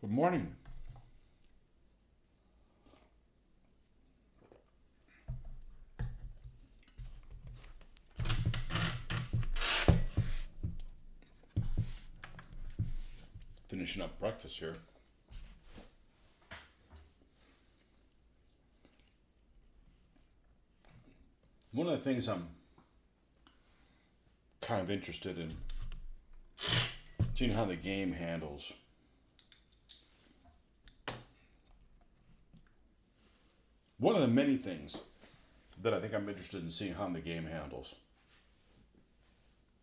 Good morning. Finishing up breakfast here. One of the things I'm kind of interested in seeing how the game handles one of the many things that I think I'm interested in seeing how the game handles.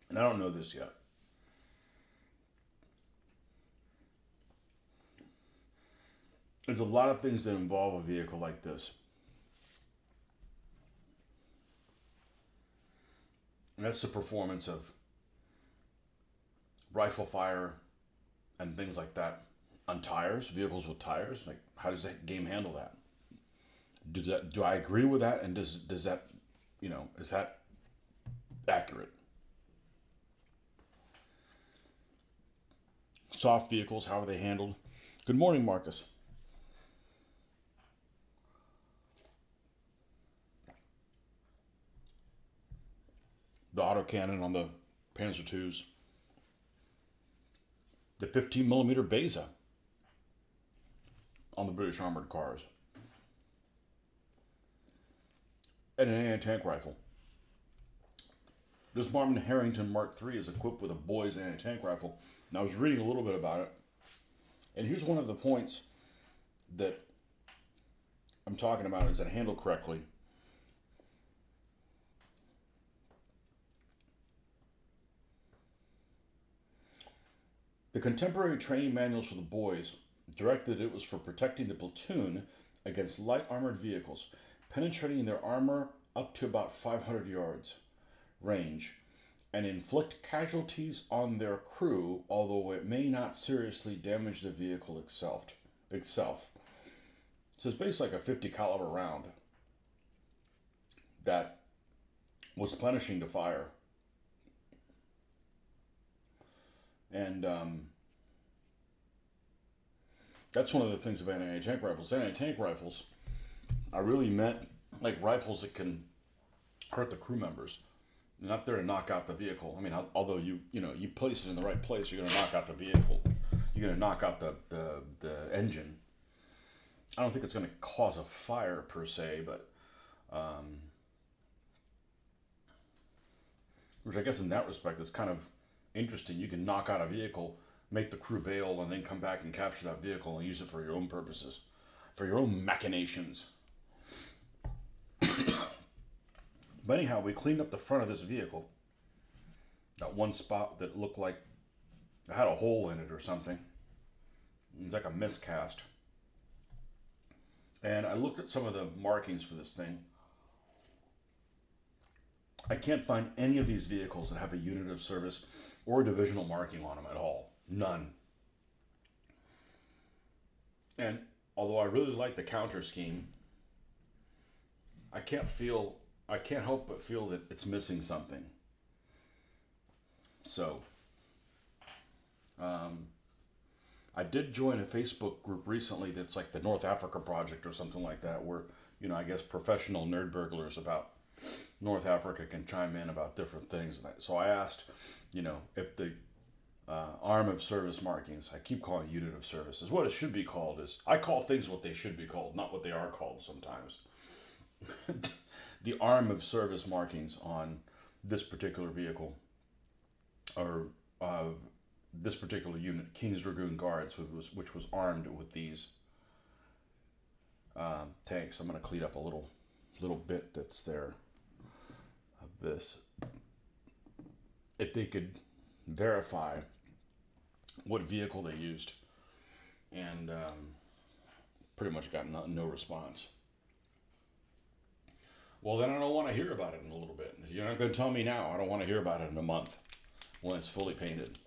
And I don't know this yet. There's a lot of things that involve a vehicle like this. And that's the performance of rifle fire and things like that on tires, vehicles with tires. Like, how does that game handle that? Do I agree with that? And does that, is that accurate? Soft vehicles, how are they handled? Good morning, Marcus. The autocannon on the Panzer IIs. The 15 millimeter Beza on the British armored cars. And an anti-tank rifle. This Martin Harrington Mark III is equipped with a boy's anti-tank rifle. And I was reading a little bit about it. And here's one of the points that I'm talking about is that handled correctly. The contemporary training manuals for the boys directed it was for protecting the platoon against light armored vehicles, penetrating their armor up to about 500 yards range, and inflict casualties on their crew, although it may not seriously damage the vehicle itself. So it's basically like a 50 caliber round that was punishing to fire. And that's one of the things about anti-tank rifles. Anti-tank rifles are really meant like rifles that can hurt the crew members. They're not there to knock out the vehicle. I mean, although you place it in the right place, you're going to knock out the vehicle. You're going to knock out the engine. I don't think it's going to cause a fire per se, but which I guess in that respect is kind of interesting. You can knock out a vehicle, make the crew bail, and then come back and capture that vehicle and use it for your own purposes, for your own machinations. But anyhow, we cleaned up the front of this vehicle. That one spot that looked like it had a hole in it or something. It was like a miscast. And I looked at some of the markings for this thing. I can't find any of these vehicles that have a unit of service or a divisional marking on them at all. None. And although I really like the counter scheme, I can't help but feel that it's missing something. So, I did join a Facebook group recently that's like the North Africa Project or something like that, where, I guess professional nerd burglars about North Africa can chime in about different things. So I asked, if the arm of service markings, I keep calling it unit of service, is what it should be called. Is I call things what they should be called, not what they are called sometimes. The arm of service markings on this particular vehicle, or this particular unit, King's Dragoon Guards, which was armed with these tanks. I'm going to clean up a little bit that's there of this. If they could verify what vehicle they used, and pretty much got no response. Well, then I don't want to hear about it in a little bit. If you're not going to tell me now, I don't want to hear about it in a month when it's fully painted.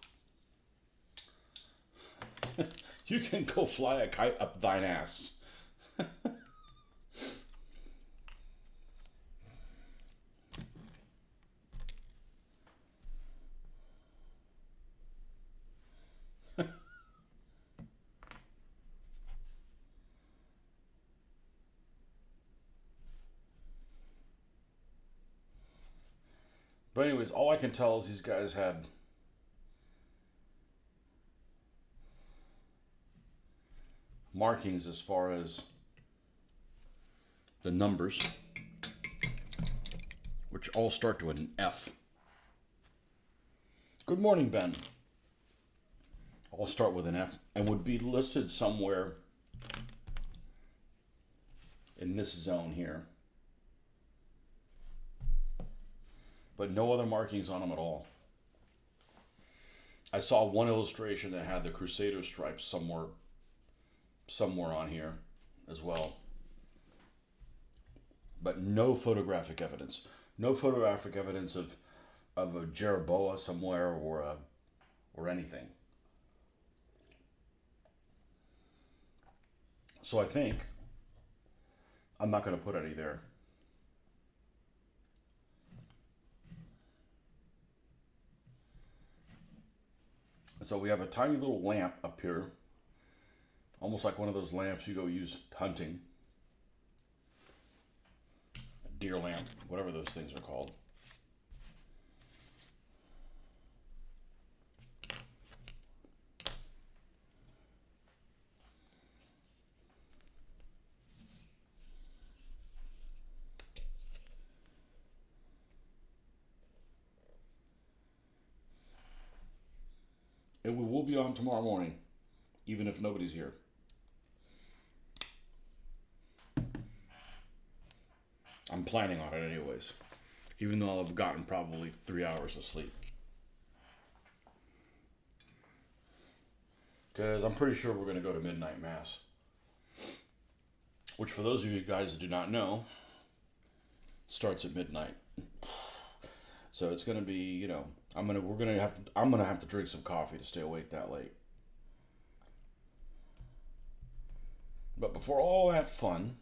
You can go fly a kite up thine ass. But anyways, all I can tell is these guys had markings as far as the numbers, which all start with an F. Good morning, Ben. All start with an F and would be listed somewhere in this zone here. But no other markings on them at all. I saw one illustration that had the Crusader stripes somewhere on here as well. But no photographic evidence. No photographic evidence of a Jerboa somewhere or anything. So I think I'm not going to put any there. So we have a tiny little lamp up here, almost like one of those lamps you go use hunting. A deer lamp, whatever those things are called. And we will be on tomorrow morning, even if nobody's here. I'm planning on it anyways, even though I've gotten probably 3 hours of sleep. Because I'm pretty sure we're going to go to midnight mass. Which, for those of you guys that do not know, starts at midnight. So it's going to be, I'm gonna have to drink some coffee to stay awake that late. But before all that fun,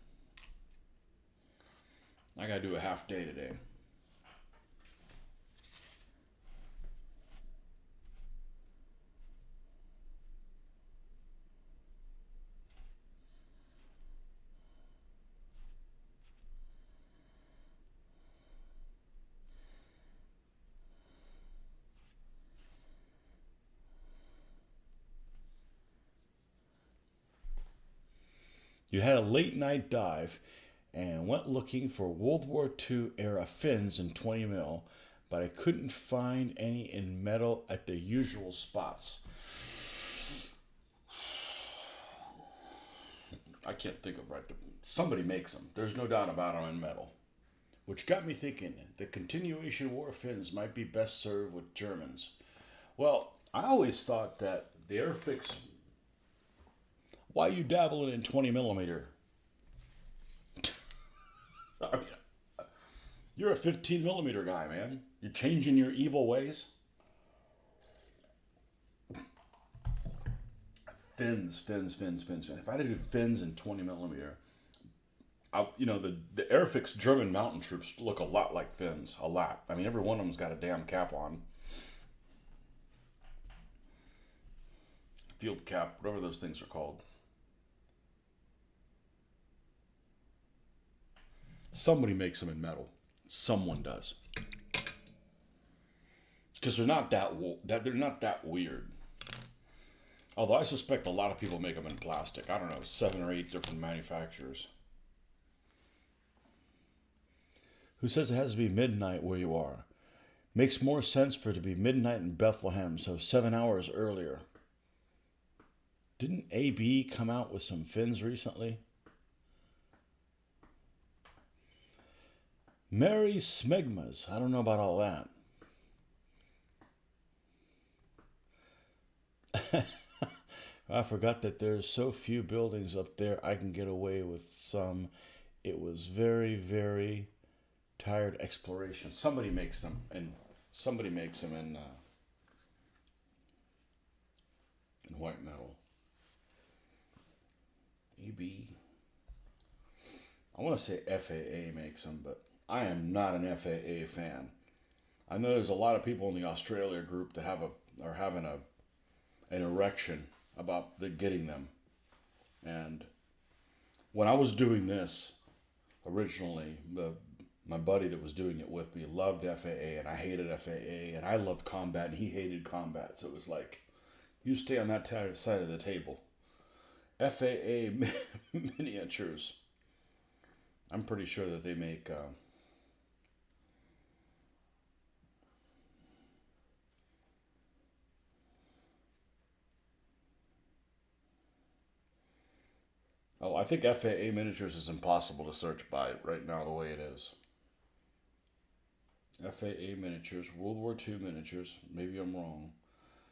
I gotta do a half day today. You had a late night dive and went looking for World War II era fins in 20 mil, but I couldn't find any in metal at the usual spots. I can't think of right. Somebody makes them. There's no doubt about them in metal. Which got me thinking, the continuation war fins might be best served with Germans. Well, I always thought that the Airfix... Why are you dabbling in 20 millimeter? I mean, you're a 15 millimeter guy, man. You're changing your evil ways. Fins. If I had to do fins in 20 millimeter, the Airfix German mountain troops look a lot like fins. A lot. I mean, every one of them's got a damn cap on. Field cap, whatever those things are called. Somebody makes them in metal. Someone does. Because they're not that weird. Although I suspect a lot of people make them in plastic. I don't know, 7 or 8 different manufacturers. Who says it has to be midnight where you are? Makes more sense for it to be midnight in Bethlehem, so 7 hours earlier. Didn't AB come out with some fins recently? Mary Smegmas. I don't know about all that. I forgot that there's so few buildings up there I can get away with some. It was very, very tired exploration. Somebody makes them in white metal. AB. I want to say FAA makes them, but I am not an FAA fan. I know there's a lot of people in the Australia group that are having an erection about getting them. And when I was doing this originally, My buddy that was doing it with me loved FAA, and I hated FAA, and I loved combat, and he hated combat. So it was like, you stay on that side of the table. FAA miniatures. I'm pretty sure that they make. Oh, I think FAA miniatures is impossible to search by right now the way it is. FAA miniatures, World War II miniatures. Maybe I'm wrong.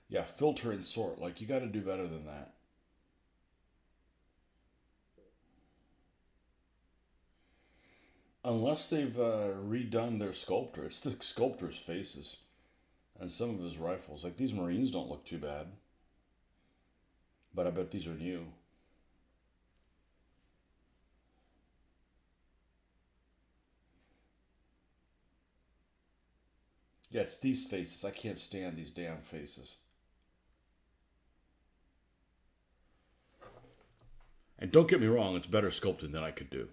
Yeah, filter and sort. Like, you got to do better than that. Unless they've redone their sculptor. It's the sculptor's faces and some of his rifles. Like, these Marines don't look too bad. But I bet these are new. Yeah, it's these faces. I can't stand these damn faces. And don't get me wrong, it's better sculpting than I could do.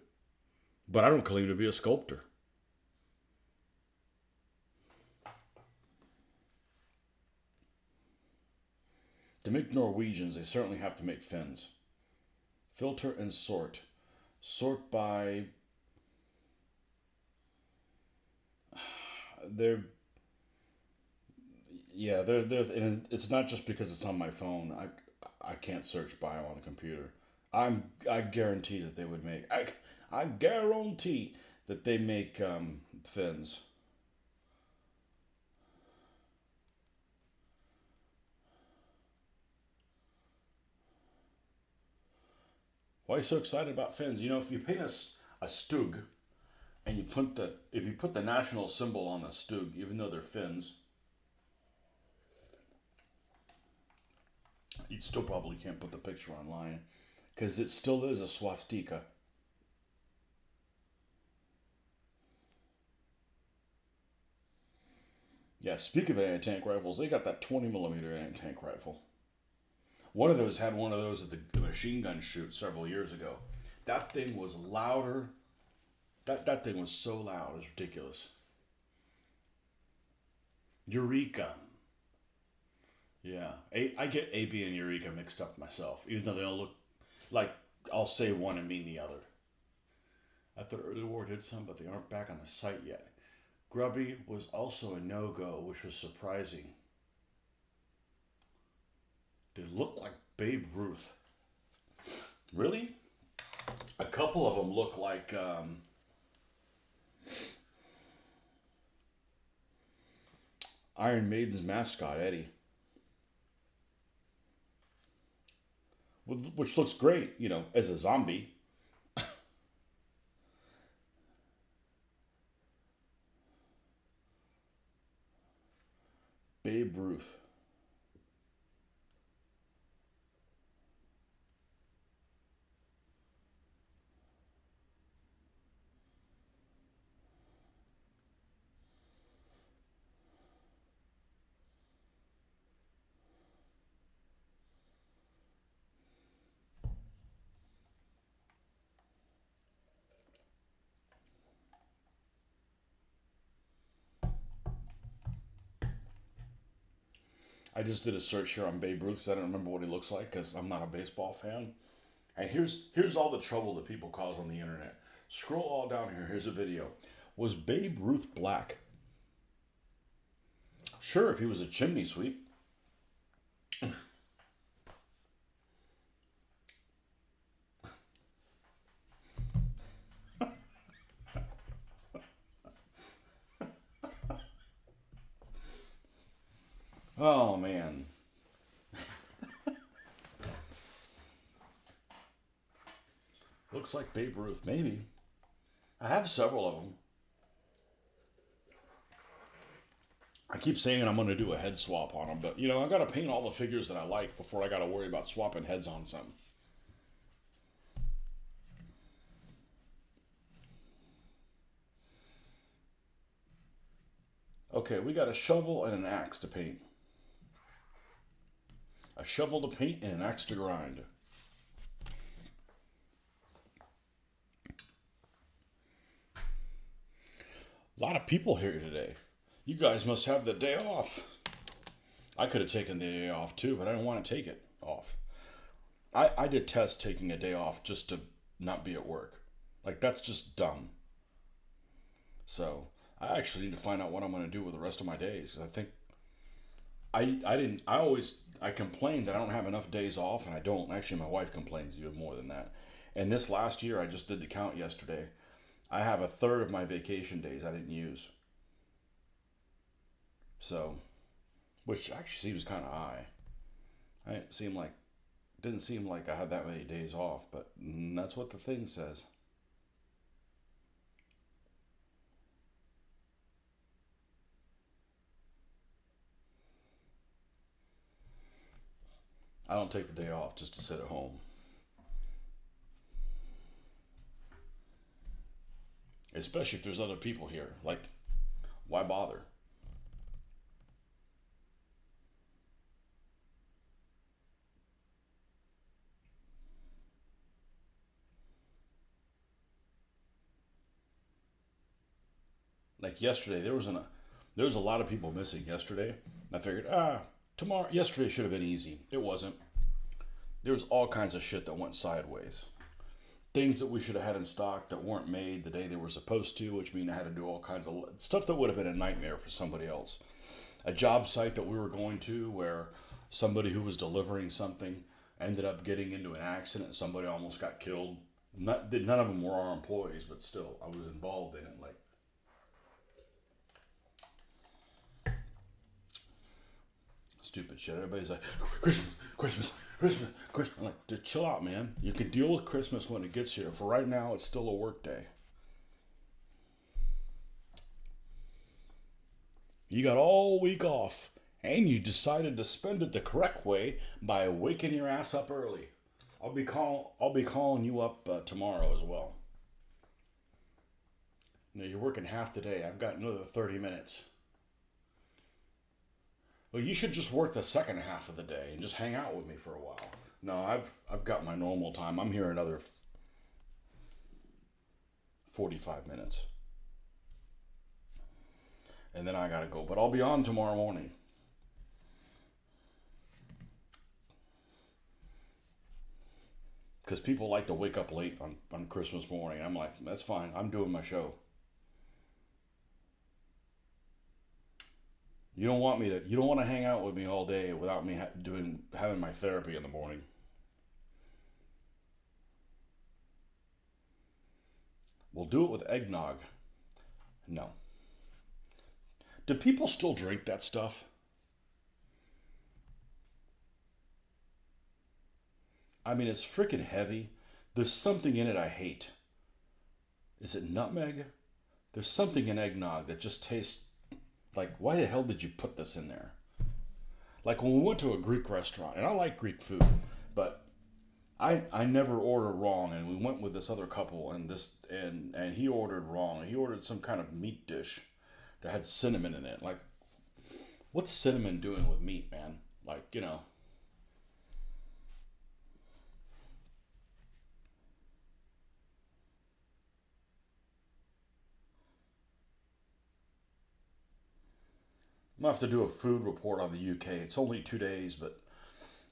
But I don't claim to be a sculptor. To make Norwegians, they certainly have to make fins. Filter and sort. Sort by. They're. Yeah, and it's not just because it's on my phone. I can't search by on a computer. I guarantee that they would make. I guarantee that they make fins. Why are you so excited about fins? You know, if you paint a stug and if you put the national symbol on the stug, even though they're fins, you still probably can't put the picture online because it still is a swastika. Yeah, speak of anti-tank rifles, they got that 20 millimeter anti-tank rifle. One of those had one of those at the machine gun shoot several years ago. That thing was louder. That thing was so loud, it was ridiculous. Eureka. Yeah, I get AB and Eureka mixed up myself, even though they all look like I'll say one and mean the other. I thought Early War did some, but they aren't back on the site yet. Grubby was also a no-go, which was surprising. They look like Babe Ruth. Really? A couple of them look like Iron Maiden's mascot, Eddie. Which looks great, you know, as a zombie. Babe Ruth. I just did a search here on Babe Ruth because I don't remember what he looks like because I'm not a baseball fan. And here's all the trouble that people cause on the internet. Scroll all down here. Here's a video. Was Babe Ruth black? Sure, if he was a chimney sweep. Oh man. Looks like Babe Ruth, maybe. I have several of them. I keep saying I'm going to do a head swap on them, but you know, I got to paint all the figures that I like before I got to worry about swapping heads on some. Okay, we got a shovel and an axe to paint. A shovel to paint and an axe to grind. A lot of people here today. You guys must have the day off. I could have taken the day off too, but I didn't want to take it off. I detest taking a day off just to not be at work. Like, that's just dumb. So I actually need to find out what I'm going to do with the rest of my days. I think I didn't, I complained that I don't have enough days off, and I don't. Actually, my wife complains even more than that. And this last year, I just did the count yesterday. I have a third of my vacation days I didn't use. So, which actually seems kind of high. Didn't seem like I had that many days off, but that's what the thing says. I don't take the day off just to sit at home. Especially if there's other people here. Like, why bother? Like yesterday, there was a lot of people missing yesterday. I figured, tomorrow, yesterday should have been easy. It wasn't. There was all kinds of shit that went sideways. Things that we should have had in stock that weren't made the day they were supposed to, which mean I had to do all kinds of stuff that would have been a nightmare for somebody else. A job site that we were going to where somebody who was delivering something ended up getting into an accident. Somebody almost got killed. None of them were our employees, but still, I was involved in it. Like, stupid shit. Everybody's like, Christmas, Christmas, Christmas, Christmas. I'm like, just chill out, man. You can deal with Christmas when it gets here. For right now, it's still a work day. You got all week off, and you decided to spend it the correct way by waking your ass up early. I'll be calling you up tomorrow as well. You know, you're working half the day. I've got another 30 minutes. Well, you should just work the second half of the day and just hang out with me for a while. No, I've got my normal time. I'm here another 45 minutes. And then I gotta go. But I'll be on tomorrow morning. Because people like to wake up late on Christmas morning. I'm like, that's fine. I'm doing my show. You don't want to hang out with me all day without me having my therapy in the morning. We'll do it with eggnog. No. Do people still drink that stuff? I mean, it's freaking heavy. There's something in it I hate. Is it nutmeg? There's something in eggnog that just tastes like, why the hell did you put this in there? Like when we went to a Greek restaurant, and I like Greek food, but I never ordered wrong, and we went with this other couple, and he ordered wrong. He ordered some kind of meat dish that had cinnamon in it. Like, what's cinnamon doing with meat, man? Like, you know, I'm gonna have to do a food report on the UK. It's only 2 days, but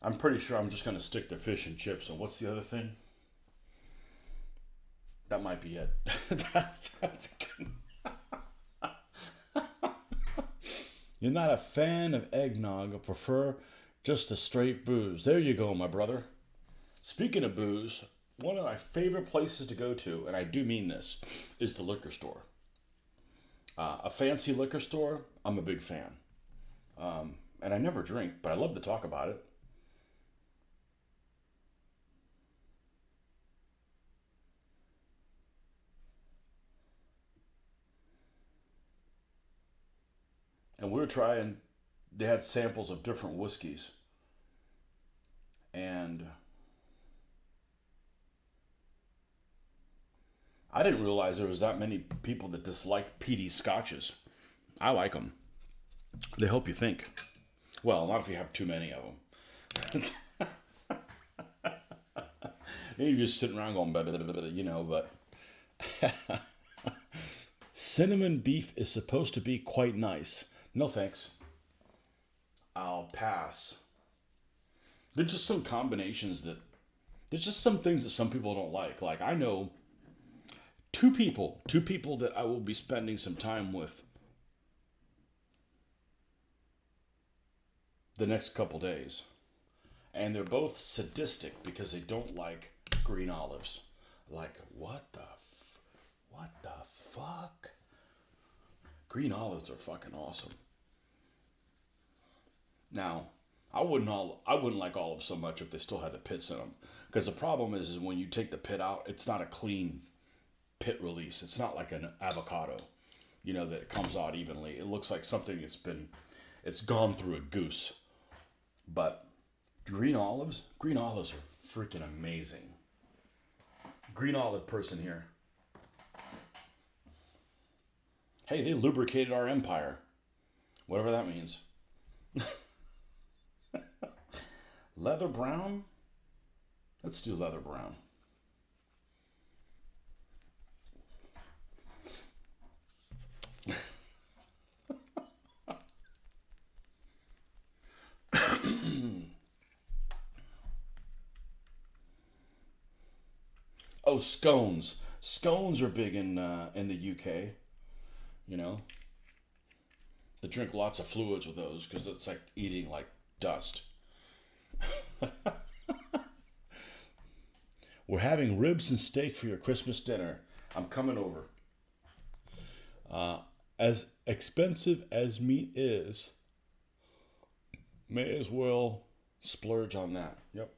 I'm pretty sure I'm just gonna stick to fish and chips. And what's the other thing? That might be it. That's You're not a fan of eggnog or prefer just the straight booze. There you go, my brother. Speaking of booze, one of my favorite places to go to, and I do mean this, is the liquor store. A fancy liquor store, I'm a big fan. And I never drink, but I love to talk about it. And we were trying, they had samples of different whiskeys. And I didn't realize there was that many people that dislike peaty scotches. I like them. They help you think. Well, not if you have too many of them. You're just sitting around going, blah, blah, blah, blah, you know, but Cinnamon beef is supposed to be quite nice. No thanks. I'll pass. There's just some combinations that there's just some things that some people don't like. Like I know two people that I will be spending some time with the next couple days. And they're both sadistic because they don't like green olives. Like, what the fuck? Green olives are fucking awesome. Now, I wouldn't like olives so much if they still had the pits in them. Because the problem is when you take the pit out, it's not a clean pit release. It's not like an avocado, that it comes out evenly. It looks like something it's gone through a goose. But green olives are freaking amazing. Green olive person here. Hey, they lubricated our empire. Whatever that means. Leather brown? Let's do leather brown. Oh, scones. Scones are big in the UK. You know, they drink lots of fluids with those because it's like eating like dust. We're having ribs and steak for your Christmas dinner. I'm coming over. As expensive as meat is, may as well splurge on that. Yep.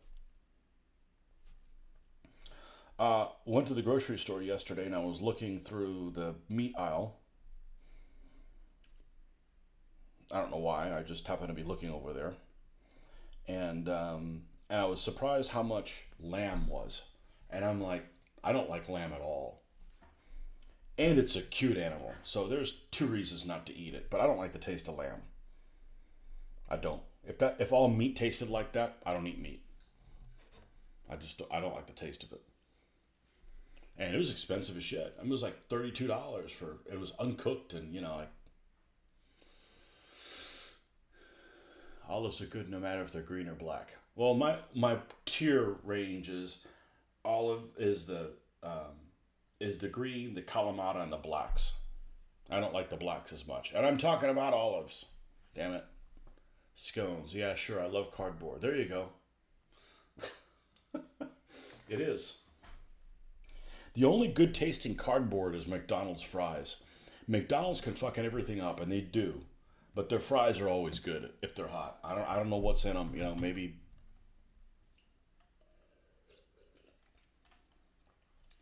Went to the grocery store yesterday and I was looking through the meat aisle. I don't know why. I just happened to be looking over there, and I was surprised how much lamb was. And I'm like, I don't like lamb at all. And it's a cute animal, so there's two reasons not to eat it. But I don't like the taste of lamb. I don't. If all meat tasted like that, I don't eat meat. I don't like the taste of it. And it was expensive as shit. I mean, it was like $32 for it was uncooked, and like olives are good no matter if they're green or black. Well, my tier range is olive is the green, the Kalamata, and the blacks. I don't like the blacks as much, and I'm talking about olives. Damn it, scones. Yeah, sure. I love cardboard. There you go. It is. The only good tasting cardboard is McDonald's fries. McDonald's can fucking everything up, and they do, but their fries are always good if they're hot. I don't know what's in them. Maybe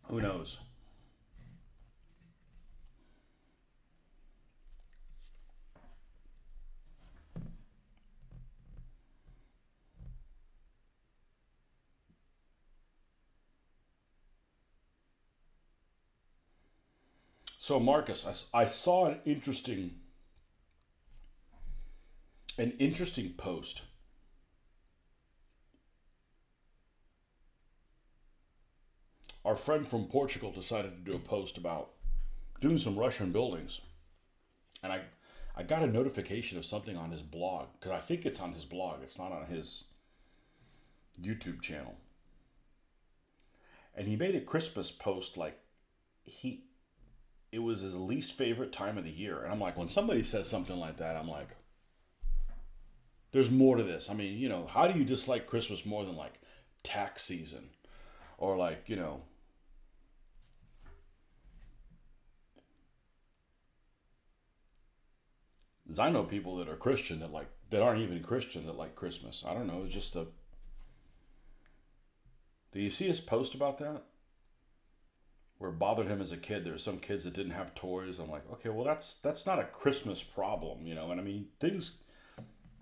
who knows. So Marcus, I saw an interesting post. Our friend from Portugal decided to do a post about doing some Russian buildings, and I got a notification of something on his blog because I think it's on his blog. It's not on his YouTube channel. And he made a Christmas post like he it was his least favorite time of the year. And I'm like, when somebody says something like that, I'm like, there's more to this. I mean, how do you dislike Christmas more than like tax season or like, 'cause I know people that are Christian that aren't even Christian that like Christmas. I don't know. It's just a. Do you see his post about that? Where it bothered him as a kid. There were some kids that didn't have toys. I'm like, okay, well that's not a Christmas problem, And I mean things,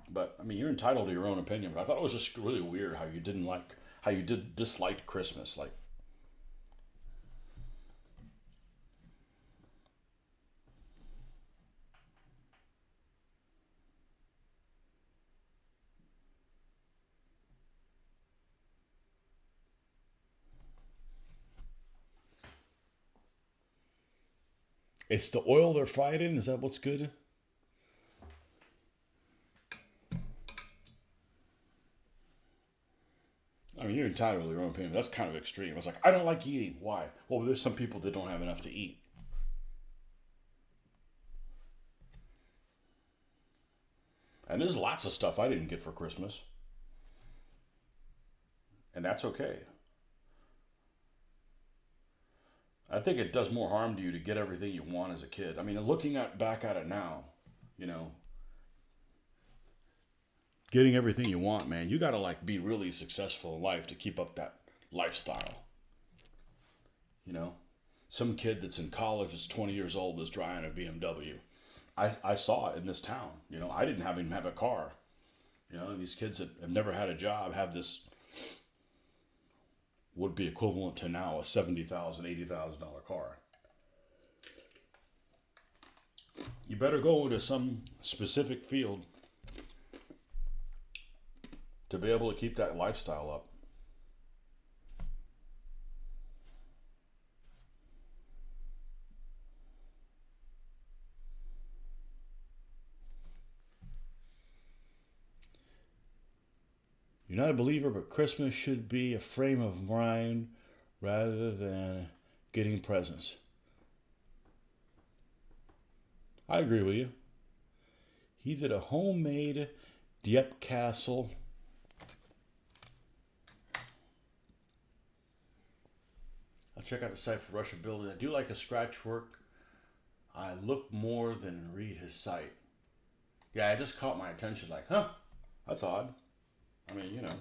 but I mean you're entitled to your own opinion. But I thought it was just really weird how you did disliked Christmas. Like, It's the oil they're fried in. Is that what's good? I mean, you're entitled to your own opinion. That's kind of extreme. It's like, I don't like eating. Why? Well, there's some people that don't have enough to eat. And there's lots of stuff I didn't get for Christmas. And that's okay. I think it does more harm to you to get everything you want as a kid. I mean, looking at back at it now, you know, getting everything you want, man, you got to like be really successful in life to keep up that lifestyle. You know, some kid that's in college that's 20 years old is driving a BMW. I saw it in this town. You know, I didn't even have a car. You know, these kids that have never had a job have this would be equivalent to now a $70,000, $80,000 car. You better go to some specific field to be able to keep that lifestyle up. You're not a believer, but Christmas should be a frame of mind rather than getting presents. I agree with you. He did a homemade Dieppe castle. I'll check out the site for Russian building. I do like a scratch work. I look more than read his site. Yeah, it just caught my attention like, huh, that's odd. I mean, you know.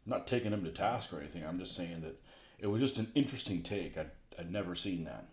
Not taking him to task or anything. I'm just saying that it was just an interesting take. I'd never seen that.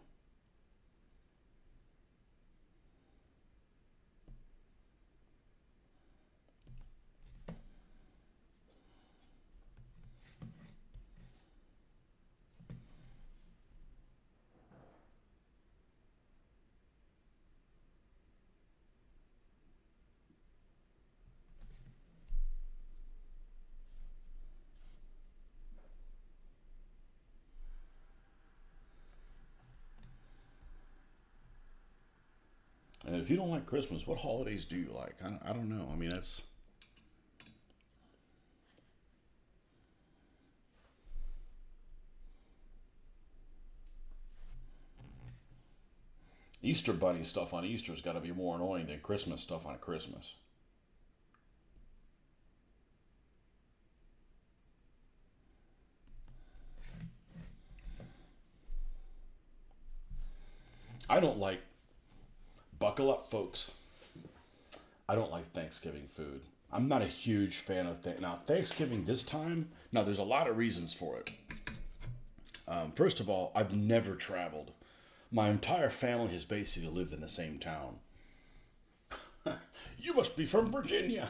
And if you don't like Christmas, what holidays do you like? I don't know. I mean, that's Easter bunny stuff on Easter's got to be more annoying than Christmas stuff on Christmas. I don't like, buckle up, folks. I don't like Thanksgiving food. I'm not a huge fan of now Thanksgiving this time. Now there's a lot of reasons for it. First of all, I've never traveled. My entire family has basically lived in the same town. You must be from Virginia.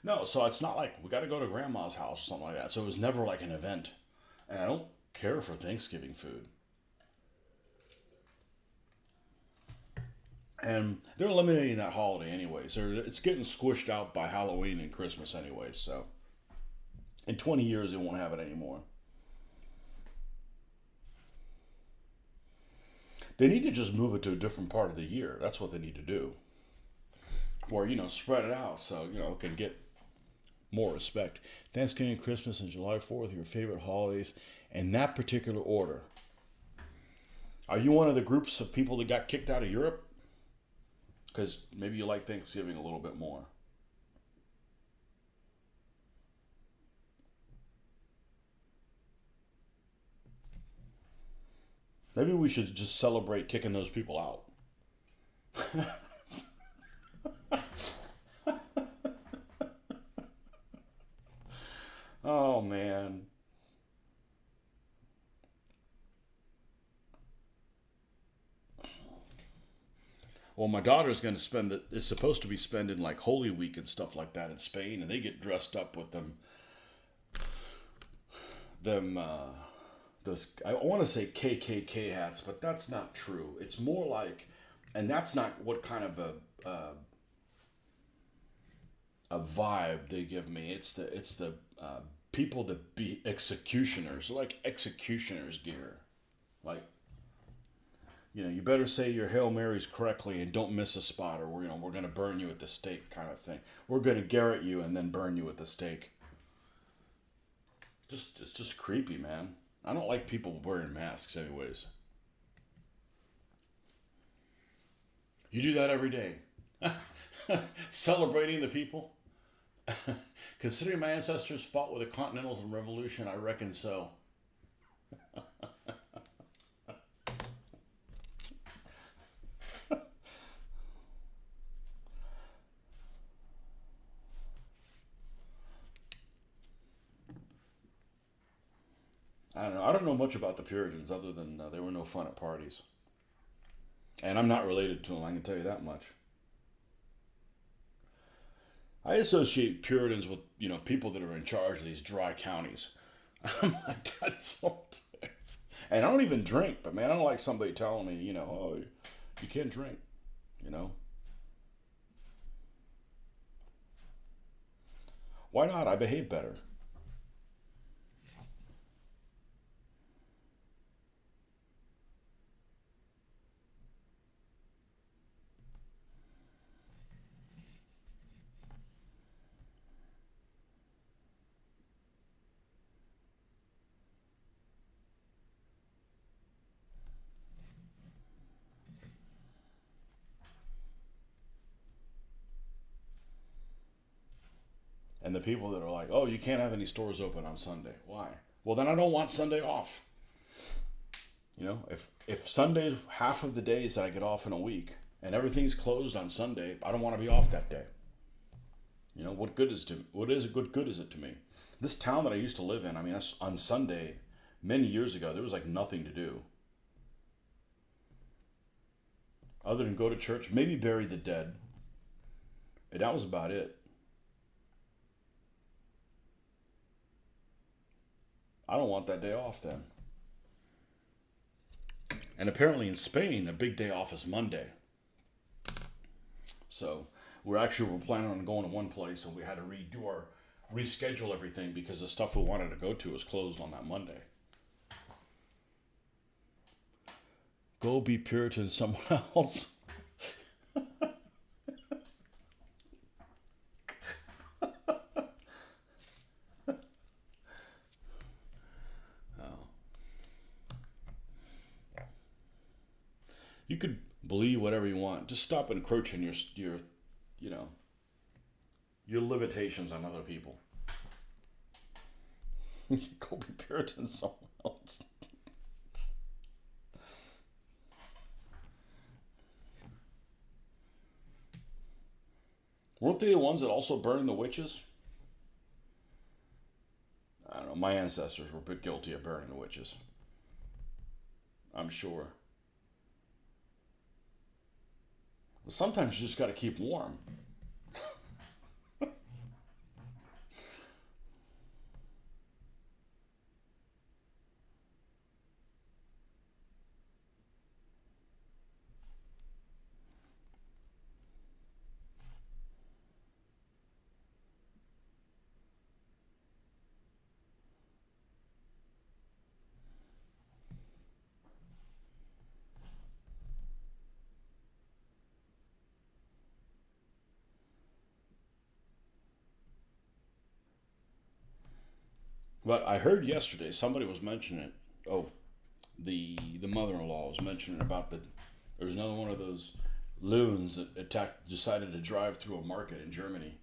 No, so it's not like we got to go to grandma's house or something like that. So it was never like an event. And I don't care for Thanksgiving food. And they're eliminating that holiday anyways. It's getting squished out by Halloween and Christmas anyway. So in 20 years, they won't have it anymore. They need to just move it to a different part of the year. That's what they need to do. Or, spread it out so, it can get more respect. Thanksgiving, Christmas, and July 4th are your favorite holidays in that particular order. Are you one of the groups of people that got kicked out of Europe? Because maybe you like Thanksgiving a little bit more. Maybe we should just celebrate kicking those people out. Oh, man. Well, my daughter's going to spend it, is supposed to be spending like Holy Week and stuff like that in Spain, and they get dressed up with them, those, I want to say KKK hats, but that's not true. It's more like, and that's not what kind of a a vibe they give me. It's the people that be executioners, like executioners gear. Like, you better say your Hail Marys correctly and don't miss a spot, or we're gonna burn you at the stake, kind of thing. We're gonna garrote you and then burn you at the stake. It's just creepy, man. I don't like people wearing masks, anyways. You do that every day, celebrating the people. Considering my ancestors fought with the Continentals in Revolution, I reckon so. I don't know. I don't know much about the Puritans other than they were no fun at parties, and I'm not related to them. I can tell you that much. I associate Puritans with people that are in charge of these dry counties. I'm like, that's so. And I don't even drink, but man, I don't like somebody telling me, oh, you can't drink. You know, why not? I behave better. And the people that are like, oh, you can't have any stores open on Sunday. Why? Well, then I don't want Sunday off. If Sunday's half of the days that I get off in a week and everything's closed on Sunday, I don't want to be off that day. What is a good is it to me? This town that I used to live in, I mean, on Sunday, many years ago, there was like nothing to do other than go to church, maybe bury the dead, and that was about it. I don't want that day off then. And apparently in Spain, a big day off is Monday. So we're planning on going to one place, and we had to reschedule everything because the stuff we wanted to go to was closed on that Monday. Go be Puritan somewhere else. Oh. You could believe whatever you want. Just stop encroaching you know, your limitations on other people. Go be Puritan somewhere else. Weren't they the ones that also burned the witches? I don't know. My ancestors were a bit guilty of burning the witches. I'm sure. But sometimes you just got to keep warm. But I heard yesterday somebody was mentioning it. Oh, the mother-in-law was mentioning about there was another one of those loons that decided to drive through a market in Germany.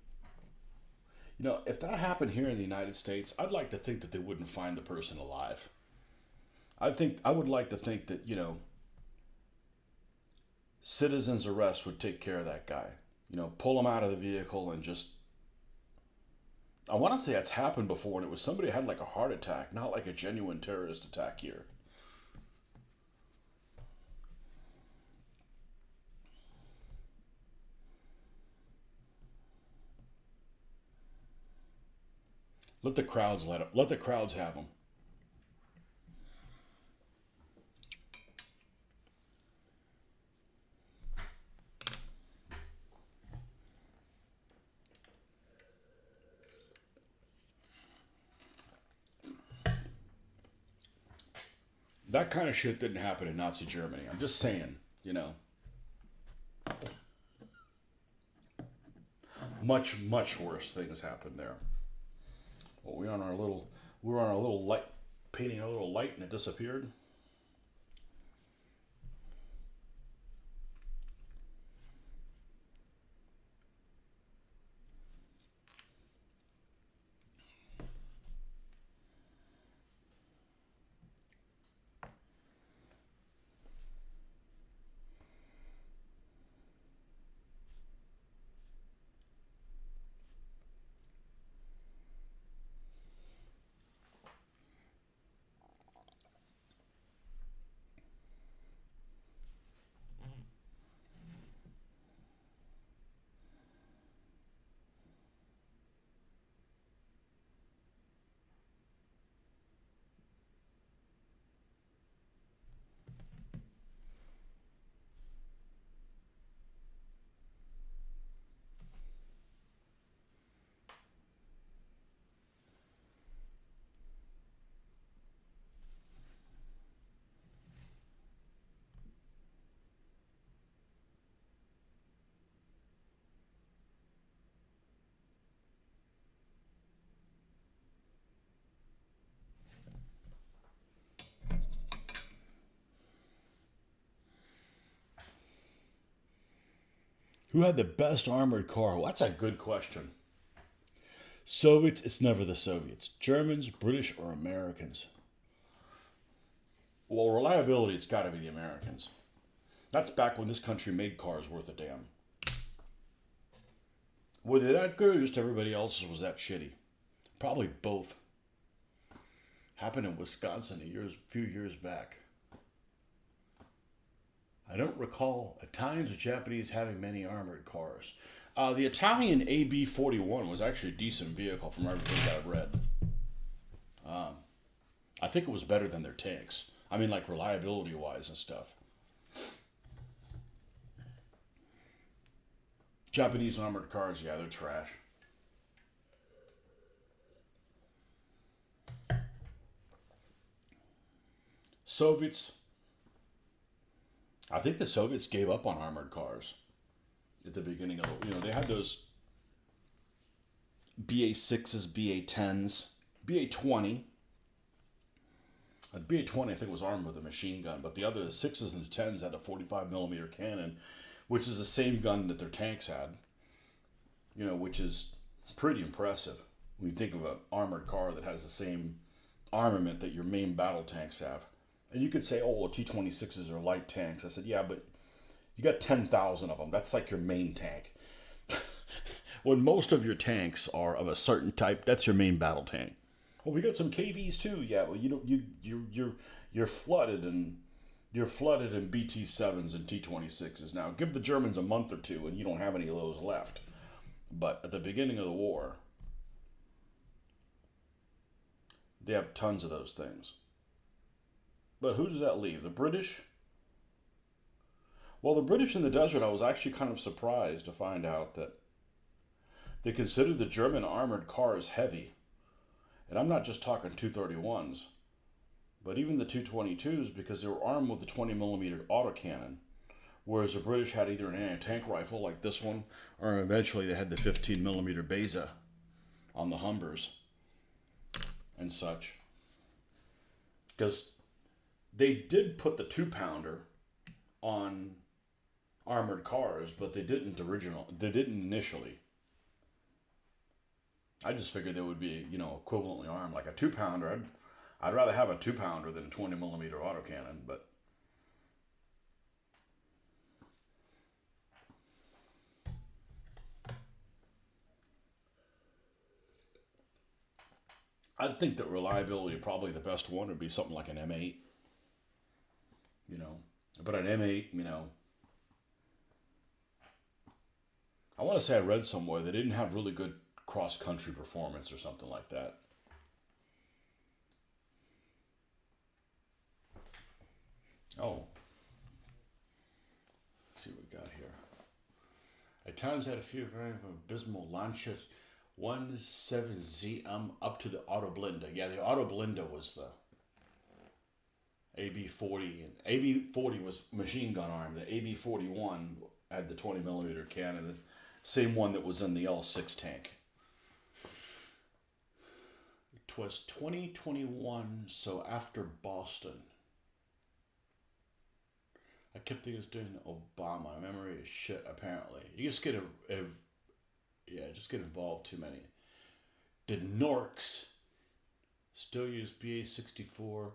If that happened here in the United States, I'd like to think that they wouldn't find the person alive. I would like to think that citizens arrest would take care of that guy. Pull him out of the vehicle and just. I want to say that's happened before, and it was somebody who had like a heart attack, not like a genuine terrorist attack here. Let the crowds have them. That kind of shit didn't happen in Nazi Germany. I'm just saying, you know. Much, much worse things happened there. Well, we were on our little light, painting a little light, and it disappeared. Who had the best armored car? Well, that's a good question. Soviets, it's never the Soviets. Germans, British, or Americans? Well, reliability, it's got to be the Americans. That's back when this country made cars worth a damn. Were they that good or just everybody else's was that shitty? Probably both. Happened in Wisconsin a few years back. I don't recall Italians or Japanese having many armored cars. The Italian AB-41 was actually a decent vehicle from everything that I've read. I think it was better than their tanks. I mean, like reliability-wise and stuff. Japanese armored cars, yeah, they're trash. Soviets, I think the Soviets gave up on armored cars at the beginning of the, they had those BA-6s, BA-10s, BA-20. BA-20, I think, was armed with a machine gun, but the other, the 6s and the 10s had a 45 millimeter cannon, which is the same gun that their tanks had, which is pretty impressive when you think of an armored car that has the same armament that your main battle tanks have. And you could say, oh, T-26s are light tanks. I said, yeah, but you got 10,000 of them. That's like your main tank. When most of your tanks are of a certain type, that's your main battle tank. Oh, we got some KVs too. Yeah, well, you're flooded and you're flooded in BT-7s and T-26s. Now, give the Germans a month or two, and you don't have any of those left. But at the beginning of the war, they have tons of those things. But who does that leave? The British? Well, the British in the desert, I was actually kind of surprised to find out that they considered the German armored cars heavy. And I'm not just talking 231s, but even the 222s, because they were armed with the 20 millimeter autocannon, whereas the British had either an anti-tank rifle like this one, or eventually they had the 15 millimeter Beza on the Humbers and such. Because they did put the 2-pounder on armored cars, but they didn't initially. I just figured they would be, equivalently armed. Like a 2-pounder, I'd rather have a 2-pounder than a 20 millimeter autocannon, but I'd think that reliability, probably the best one would be something like an M8. But an M8, I want to say I read somewhere they didn't have really good cross-country performance or something like that. Oh. Let's see what we got here. At times had a few very abysmal launches. 17ZM up to the Auto Blinda. Yeah, the Auto Blinda was AB-40, and AB-40 was machine gun armed. The AB-41 had the 20 millimeter cannon, the same one that was in the L6 tank. It was 2021, so after Boston. I kept thinking it was during Obama. My memory is shit. Apparently, you just get just get involved too many. The Norks still use BA-64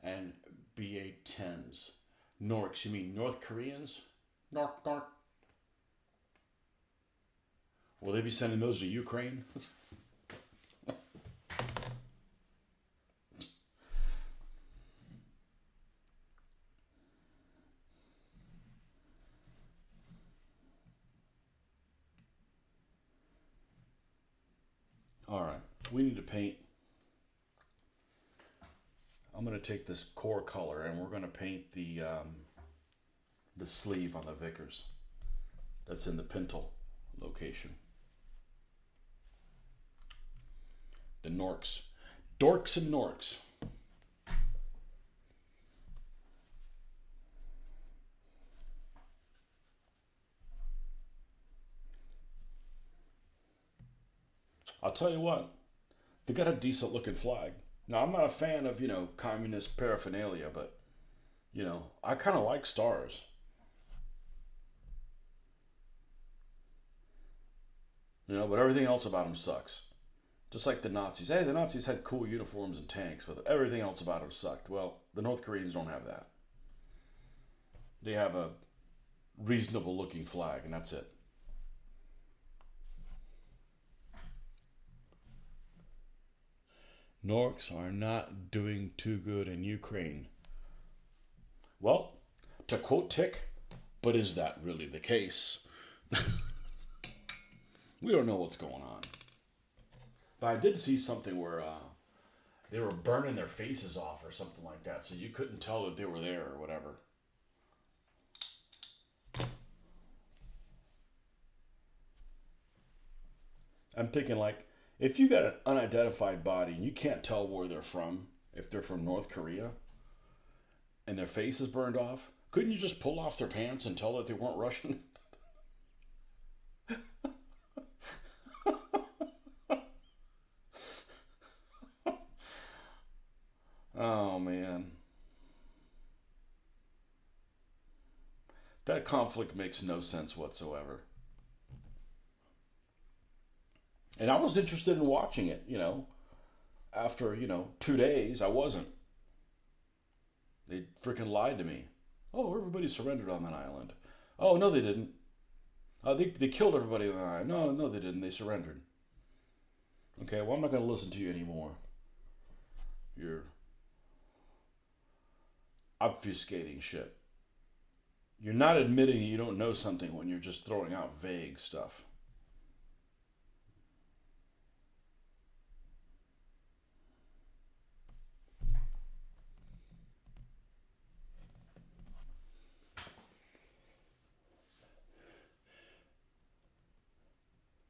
and BA-10s. Norks, you mean North Koreans? Nork, nork. Will they be sending those to Ukraine? All right, we need to paint. I'm going to take this core color and we're going to paint the sleeve on the Vickers. That's in the pintle location. The Norks. Dorks and Norks. I'll tell you what, they got a decent looking flag. Now, I'm not a fan of, communist paraphernalia, but, I kind of like stars. But everything else about them sucks. Just like the Nazis. Hey, the Nazis had cool uniforms and tanks, but everything else about them sucked. Well, the North Koreans don't have that. They have a reasonable looking flag, and that's it. Norks are not doing too good in Ukraine. Well, to quote Tick, but is that really the case? We don't know what's going on. But I did see something where they were burning their faces off or something like that, so you couldn't tell that they were there or whatever. I'm thinking, like, if you got an unidentified body and you can't tell where they're from, if they're from North Korea, and their face is burned off, couldn't you just pull off their pants and tell that they weren't Russian? Oh, man. That conflict makes no sense whatsoever. And I was interested in watching it. After, 2 days, I wasn't. They freaking lied to me. Oh, everybody surrendered on that island. Oh, no, they didn't. They killed everybody on the island. No, no, they didn't. They surrendered. Okay, well, I'm not going to listen to you anymore. You're obfuscating shit. You're not admitting you don't know something when you're just throwing out vague stuff.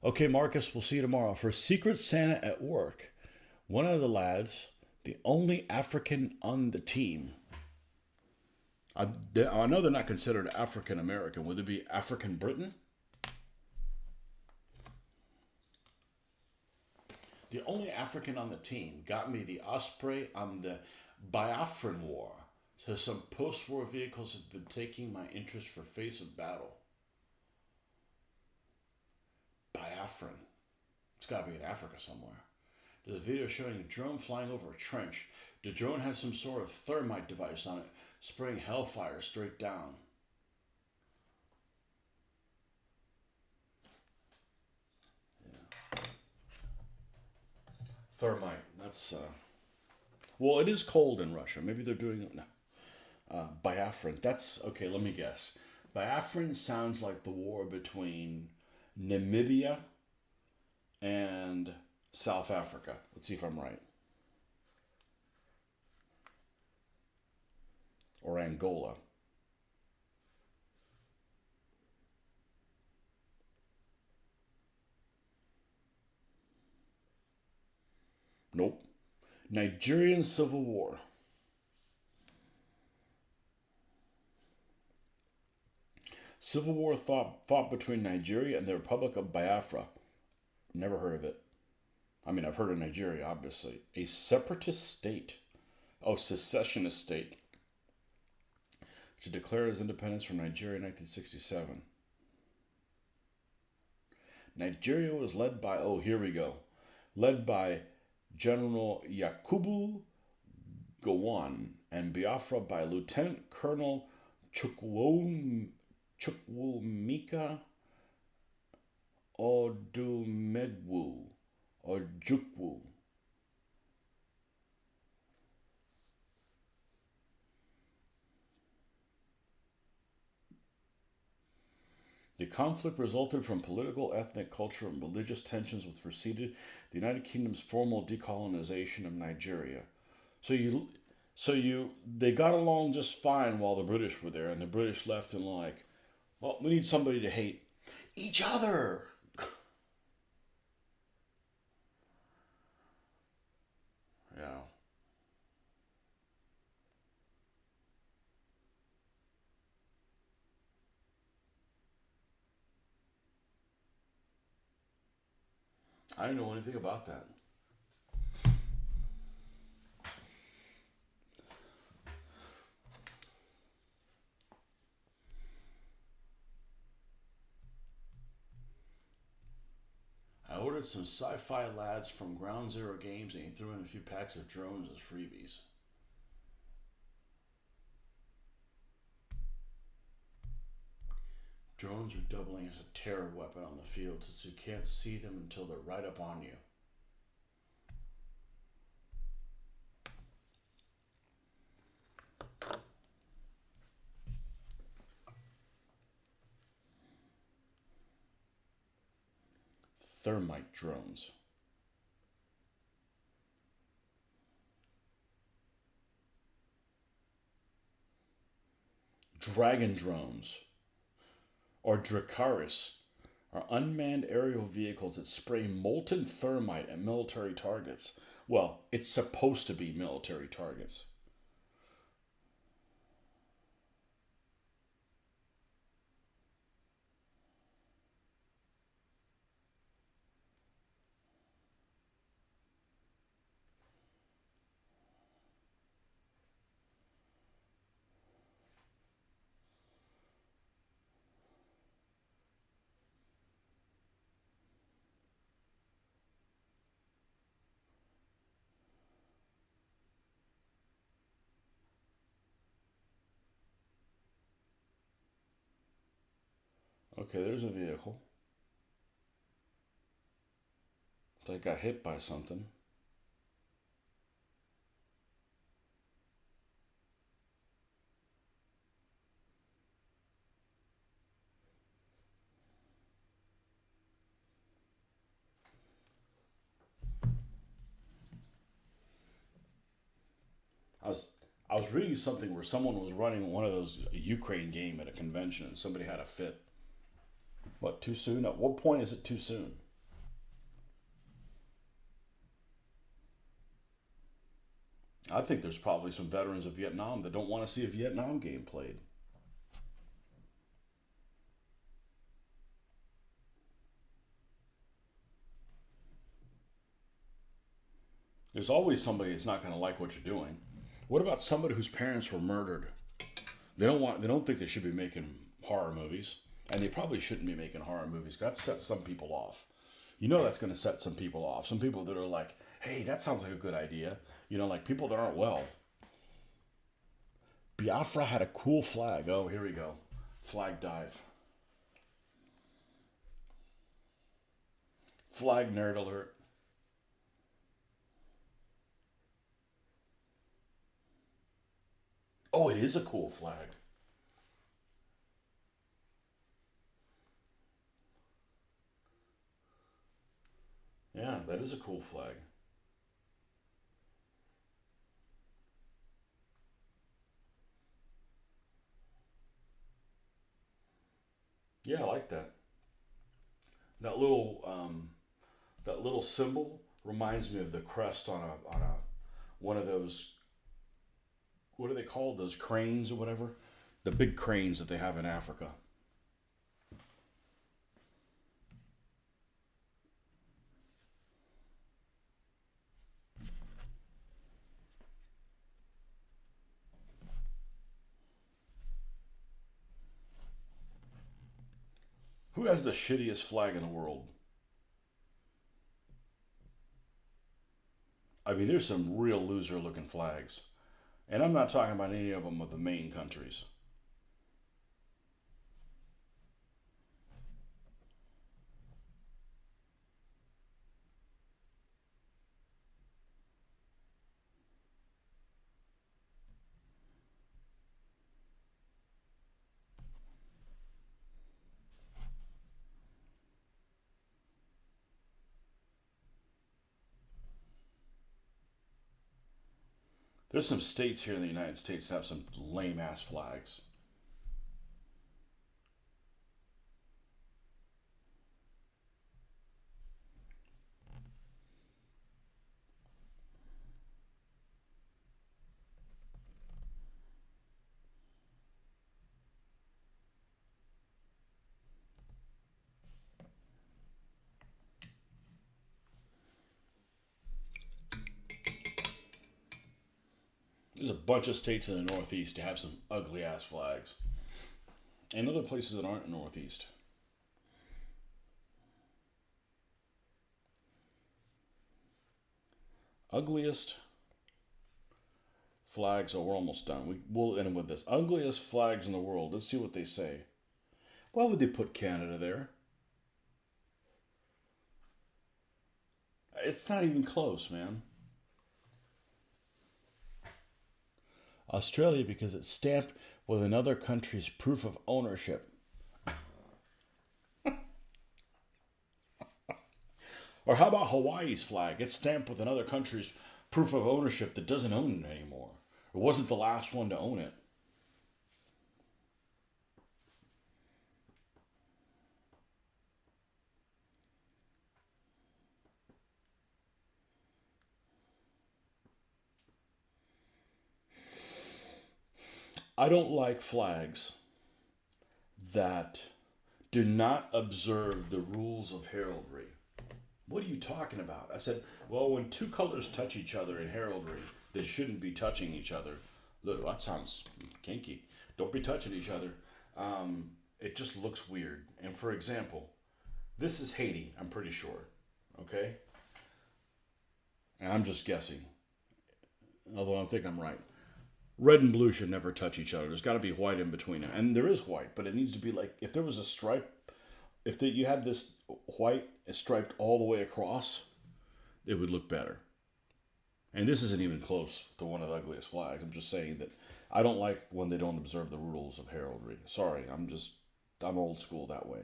Okay, Marcus, we'll see you tomorrow. For Secret Santa at work, one of the lads, the only African on the team, I know they're not considered African American. Would it be African Britain? The only African on the team got me the Osprey on the Biafran War. So some post-war vehicles have been taking my interest for face of battle. Biafran. It's got to be in Africa somewhere. There's a video showing a drone flying over a trench. The drone has some sort of thermite device on it, spraying hellfire straight down. Yeah. Thermite. That's well, it is cold in Russia. Maybe they're doing it now. Biafran. That's okay. Let me guess. Biafran sounds like the war between Namibia and South Africa. Let's see if I'm right. Or Angola. Nope. Nigerian Civil War. Civil war fought between Nigeria and the Republic of Biafra. Never heard of it. I mean, I've heard of Nigeria, obviously. A separatist state. Oh, secessionist state. To declare its independence from Nigeria in 1967. Nigeria was led by, oh, here we go. Led by General Yakubu Gowon and Biafra by Lieutenant Colonel Chukwumika Odumegwu or Jukwu. The conflict resulted from political, ethnic, cultural, and religious tensions which preceded the United Kingdom's formal decolonization of Nigeria. They got along just fine while the British were there, and the British left and like, well, we need somebody to hate each other. Yeah. I didn't know anything about that. I ordered some sci-fi lads from Ground Zero Games and he threw in a few packs of drones as freebies. Drones are doubling as a terror weapon on the field since you can't see them until they're right up on you. Thermite drones. Dragon drones, or Dracaris, are unmanned aerial vehicles that spray molten thermite at military targets. Well, it's supposed to be military targets. Okay, there's a vehicle that got hit by something. I was I was reading something where someone was running one of those Ukraine game at a convention and somebody had a fit. What, too soon? At what point is it too soon? I think there's probably some veterans of Vietnam that don't want to see a Vietnam game played. There's always somebody that's not going to like what you're doing. What about somebody whose parents were murdered? They don't think they should be making horror movies, and they probably shouldn't be making horror movies. That sets some people off. You know that's going to set some people off. Some people that are like, "Hey, that sounds like a good idea." You know, like people that aren't well. Biafra had a cool flag. Oh, here we go. Flag dive. Flag nerd alert. Oh, it is a cool flag. Yeah, that is a cool flag. Yeah, I like that. That little that little symbol reminds me of the crest on a one of those, what are they called? Those cranes or whatever? The big cranes that they have in Africa. Who has the shittiest flag in the world? I mean, there's some real loser looking flags. And I'm not talking about any of them of the main countries. There's some states here in the United States that have some lame ass flags. There's a bunch of states in the Northeast that have some ugly ass flags. And other places that aren't Northeast. Ugliest flags. Oh, we're almost done. We'll end with this. Ugliest flags in the world. Let's see what they say. Why would they put Canada there? It's not even close, man. Australia because it's stamped with another country's proof of ownership. Or how about Hawaii's flag? It's stamped with another country's proof of ownership that doesn't own it anymore. It wasn't the last one to own it. I don't like flags that do not observe the rules of heraldry. What are you talking about? I said, well, when two colors touch each other in heraldry, they shouldn't be touching each other. Look, that sounds kinky. Don't be touching each other. It just looks weird. And for example, this is Haiti, I'm pretty sure. Okay? And I'm just guessing. Although I think I'm right. Red and blue should never touch each other. There's got to be white in between them. And there is white, but it needs to be like, if there was a stripe, you had this white striped all the way across, it would look better. And this isn't even close to one of the ugliest flags. I'm just saying that I don't like when they don't observe the rules of heraldry. Sorry, I'm old school that way.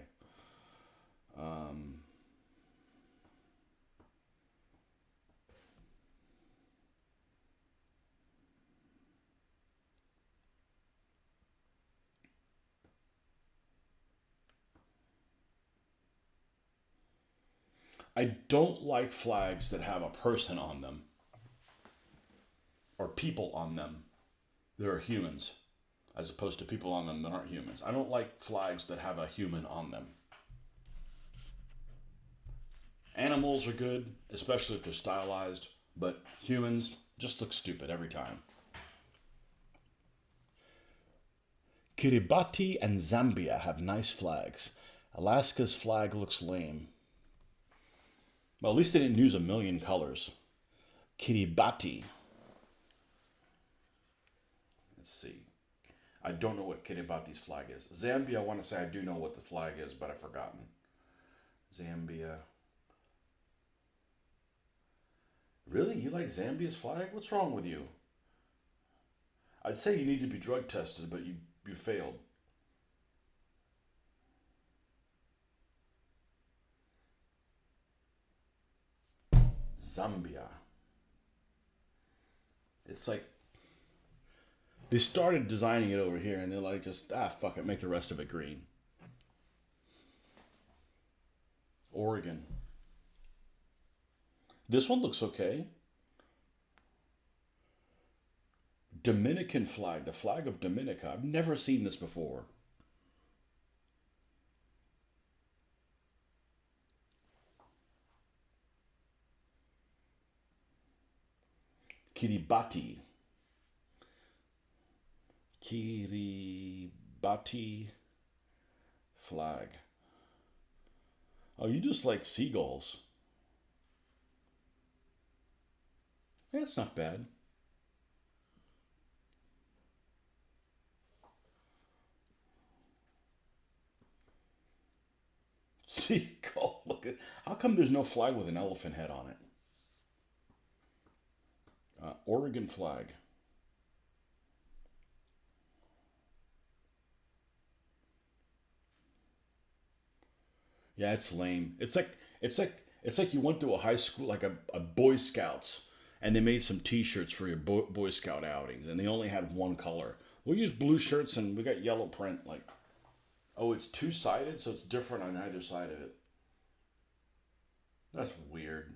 I don't like flags that have a person on them or people on them that are humans as opposed to people on them that aren't humans. I don't like flags that have a human on them. Animals are good, especially if they're stylized, but humans just look stupid every time. Kiribati and Zambia have nice flags. Alaska's flag looks lame. Well, at least they didn't use a million colors. Kiribati. Let's see. I don't know what Kiribati's flag is. Zambia, I want to say I do know what the flag is, but I've forgotten. Zambia. Really? You like Zambia's flag? What's wrong with you? I'd say you need to be drug tested, but you failed. Zambia. It's like they started designing it over here and they're like, just fuck it, make the rest of it green. Oregon. This one looks okay. Dominican flag, the flag of Dominica. I've never seen this before. Kiribati. Kiribati flag. Oh, you just like seagulls. Yeah, that's not bad. Seagull. Look at. How come there's no flag with an elephant head on it? Oregon flag. Yeah, it's lame. It's like you went to a high school like a Boy Scouts and they made some T-shirts for your Boy Scout outings and they only had one color. We'll use blue shirts and we got yellow print. Like, oh, it's two sided, so it's different on either side of it. That's weird.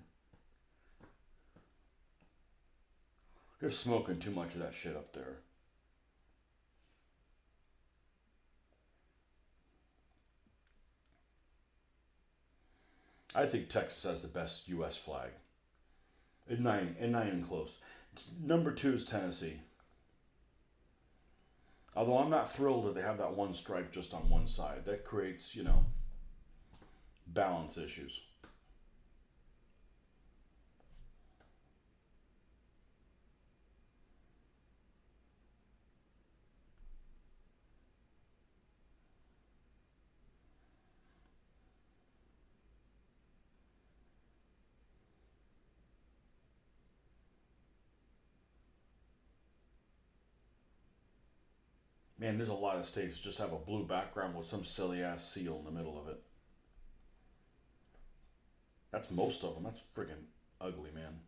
They're smoking too much of that shit up there. I think Texas has the best U.S. flag. And not even close. Number two is Tennessee. Although I'm not thrilled that they have that one stripe just on one side. That creates, balance issues. Man, there's a lot of states that just have a blue background with some silly ass seal in the middle of it. That's most of them. That's freaking ugly, man.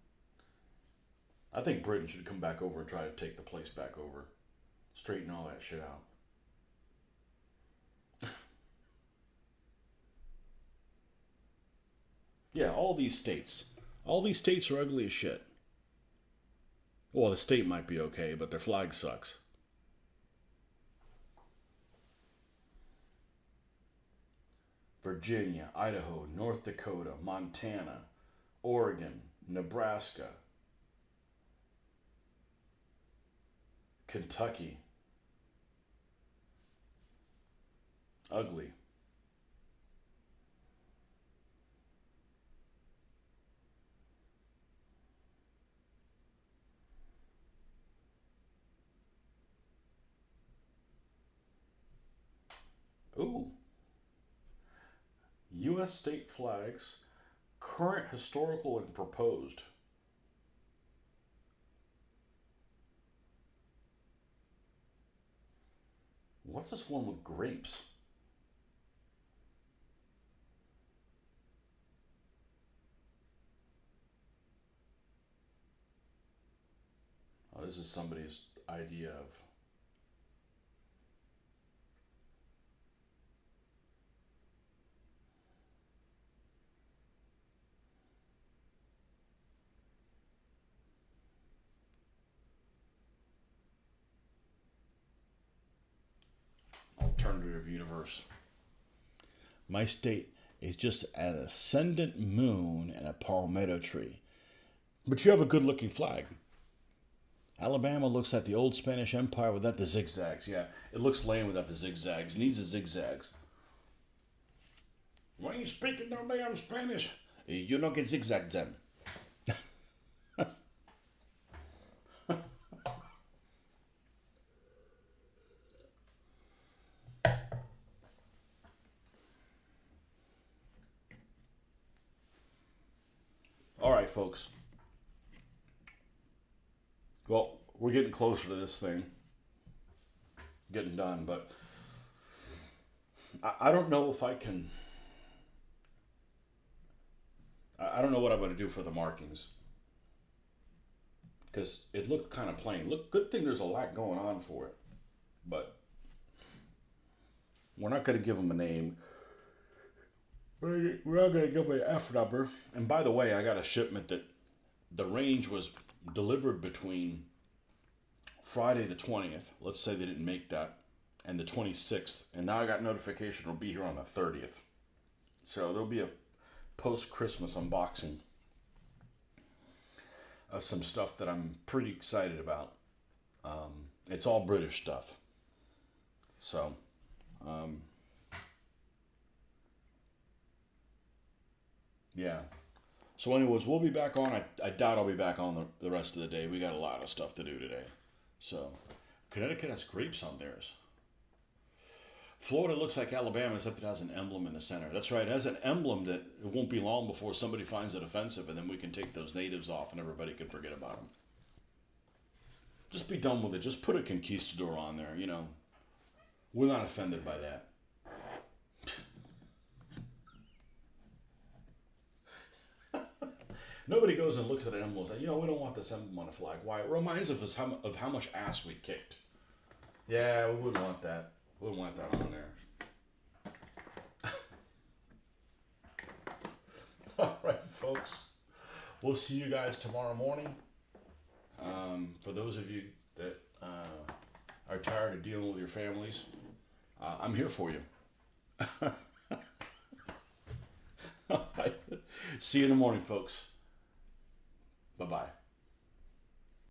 I think Britain should come back over and try to take the place back over. Straighten all that shit out. Yeah, all these states. All these states are ugly as shit. Well, the state might be okay, but their flag sucks. Virginia, Idaho, North Dakota, Montana, Oregon, Nebraska, Kentucky. Ugly. Ooh. U.S. state flags, current, historical, and proposed. What's this one with grapes? Oh, this is somebody's idea of. Alternative universe. My state is just an ascendant moon and a palmetto tree. But you have a good looking flag. Alabama looks like the old Spanish Empire without the zigzags. Yeah, it looks lame without the zigzags. It needs the zigzags. Why are you speaking no damn Spanish? You don't get zigzags then. All right, folks. Well, we're getting closer to this thing getting done, but I don't know if I can. I don't know what I'm going to do for the markings because it looked kind of plain. Look, good thing there's a lot going on for it, but we're not going to give them a name. We're not going to give them an F number. And by the way, I got a shipment that the range was delivered between Friday the 20th. Let's say they didn't make that, and the 26th. And now I got notification it'll be here on the 30th. So there'll be a post Christmas unboxing of some stuff that I'm pretty excited about. It's all British stuff. So, um, Yeah. So, anyways, we'll be back on. I doubt I'll be back on the rest of the day. We got a lot of stuff to do today. So, Connecticut has grapes on theirs. Florida looks like Alabama, except it has an emblem in the center. That's right, it has an emblem that it won't be long before somebody finds it offensive, and then we can take those natives off and everybody can forget about them. Just be done with it. Just put a conquistador on there, you know. We're not offended by that. Nobody goes and looks at an emblem and says, you know, we don't want this emblem on a flag. Why? It reminds us of how much ass we kicked. Yeah, we wouldn't want that. We wouldn't want that on there. All right, folks. We'll see you guys tomorrow morning. For those of you that are tired of dealing with your families, I'm here for you. All right. See you in the morning, folks. Bye-bye.